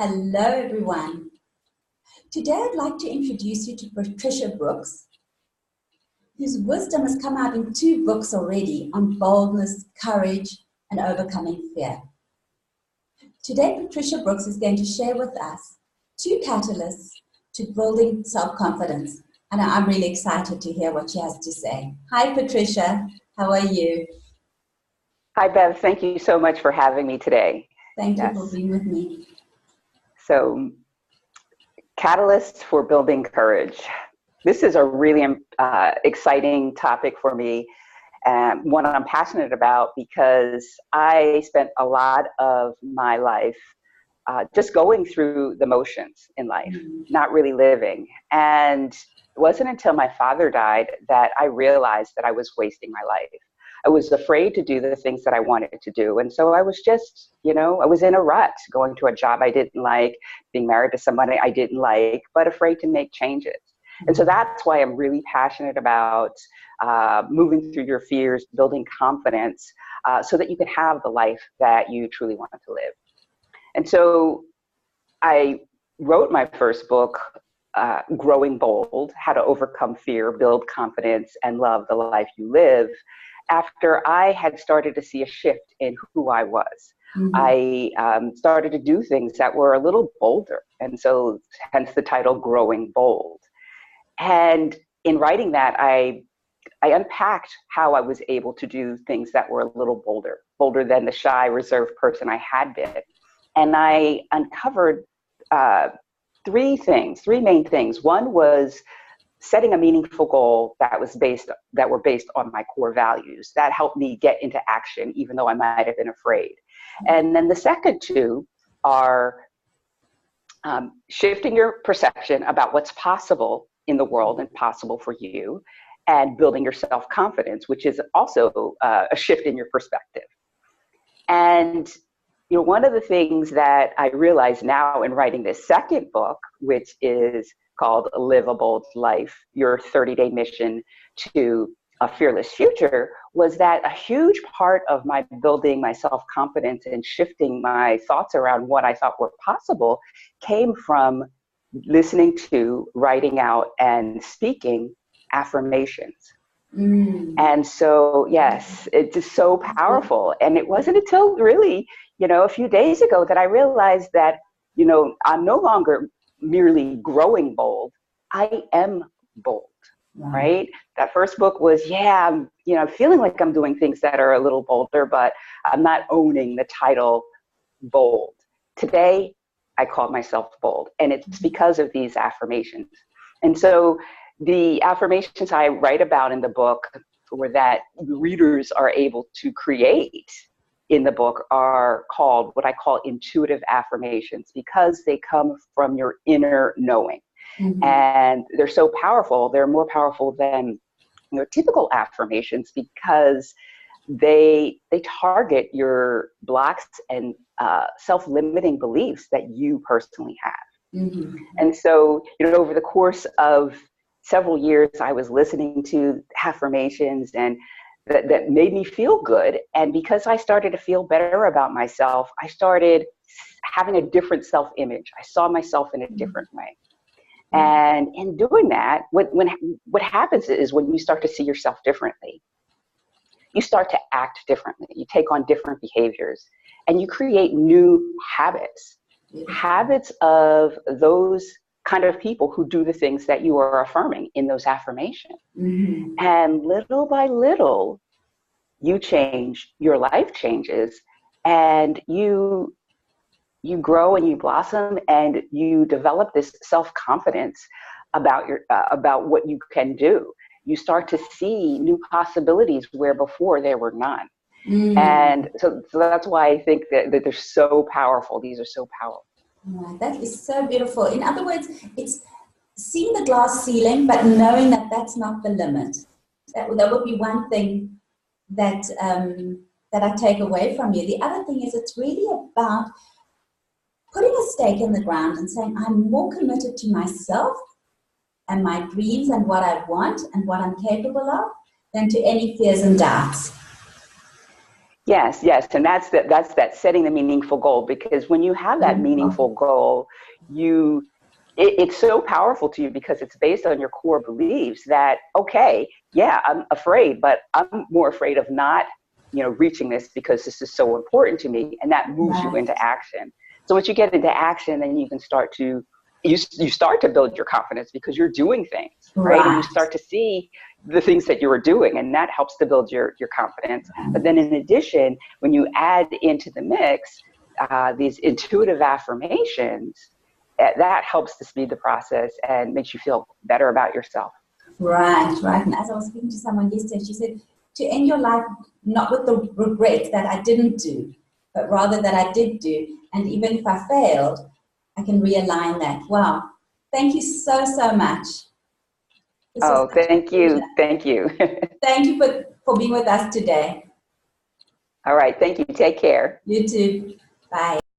Hello, everyone. Today, I'd like to introduce you to Patricia Brooks, whose wisdom has come out in 2 books already on boldness, courage, and overcoming fear. Today, Patricia Brooks is going to share with us 2 catalysts to building self-confidence, and I'm really excited to hear what she has to say. Hi, Patricia. How are you? Hi, Bev. Thank you so much for having me today. Thank you for being with me. So, catalysts for building courage. This is a really exciting topic for me, and one I'm passionate about because I spent a lot of my life just going through the motions in life, not really living. And it wasn't until my father died that I realized that I was wasting my life. I was afraid to do the things that I wanted to do. And so I was just, I was in a rut, going to a job I didn't like, being married to somebody I didn't like, but afraid to make changes. And so that's why I'm really passionate about moving through your fears, building confidence, so that you can have the life that you truly want to live. And so I wrote my first book, Growing Bold, How to Overcome Fear, Build Confidence, and Love the Life You Live, after I had started to see a shift in who I was. I started to do things that were a little bolder. And so hence the title, Growing Bold. And in writing that, I unpacked how I was able to do things that were a little bolder than the shy, reserved person I had been. And I uncovered 3 main things. One was setting a meaningful goal that were based on my core values. That helped me get into action, even though I might have been afraid. And then the second 2 are shifting your perception about what's possible in the world and possible for you, and building your self-confidence, which is also a shift in your perspective. And one of the things that I realize now in writing this second book, which is called Live a Bold Life, Your 30-Day Mission to a Fearless Future, was that a huge part of my building my self-confidence and shifting my thoughts around what I thought were possible came from listening to, writing out, and speaking affirmations. And so, yes, it's just so powerful. And it wasn't until really, a few days ago that I realized that, I'm no longer merely growing bold, I am bold, right? That first book was, I'm feeling like I'm doing things that are a little bolder, but I'm not owning the title bold. Today, I call myself bold, and it's because of these affirmations. And so the affirmations I write about in the book, or that readers are able to create in the book, are called what I call intuitive affirmations, because they come from your inner knowing. And they're so powerful. They're more powerful than your typical affirmations because they target your blocks and self-limiting beliefs that you personally have. And so, over the course of several years, I was listening to affirmations and that made me feel good. And because I started to feel better about myself, I started having a different self-image. I saw myself in a different way. And in doing that, what happens is when you start to see yourself differently, you start to act differently. You take on different behaviors, and you create new habits. Habits of those kind of people who do the things that you are affirming in those affirmations. And little by little, you change, your life changes, and you grow and you blossom, and you develop this self-confidence about what you can do. You start to see new possibilities where before there were none. And so that's why I think that they're so powerful. These are so powerful. Oh, that is so beautiful. In other words, it's seeing the glass ceiling, but knowing that that's not the limit. That would be one thing that I take away from you. The other thing is it's really about putting a stake in the ground and saying, I'm more committed to myself and my dreams and what I want and what I'm capable of than to any fears and doubts. Yes, yes, and that's that setting the meaningful goal, because when you have that meaningful goal, it's so powerful to you because it's based on your core beliefs that, okay, yeah, I'm afraid, but I'm more afraid of not, reaching this because this is so important to me, and that moves you Right. into action. So once you get into action, then you can start to you start to build your confidence because you're doing things, right? And you Right. start to see the things that you are doing, and that helps to build your confidence. But then in addition, when you add into the mix these intuitive affirmations, that helps to speed the process and makes you feel better about yourself. Right, right. And as I was speaking to someone yesterday, she said, to end your life not with the regret that I didn't do, but rather that I did do. And even if I failed, I can realign that. Wow. Thank you so, so much. This was such a Thank pleasure. you. Thank you. Thank you for being with us today. All right. Thank you. Take care. You too. Bye.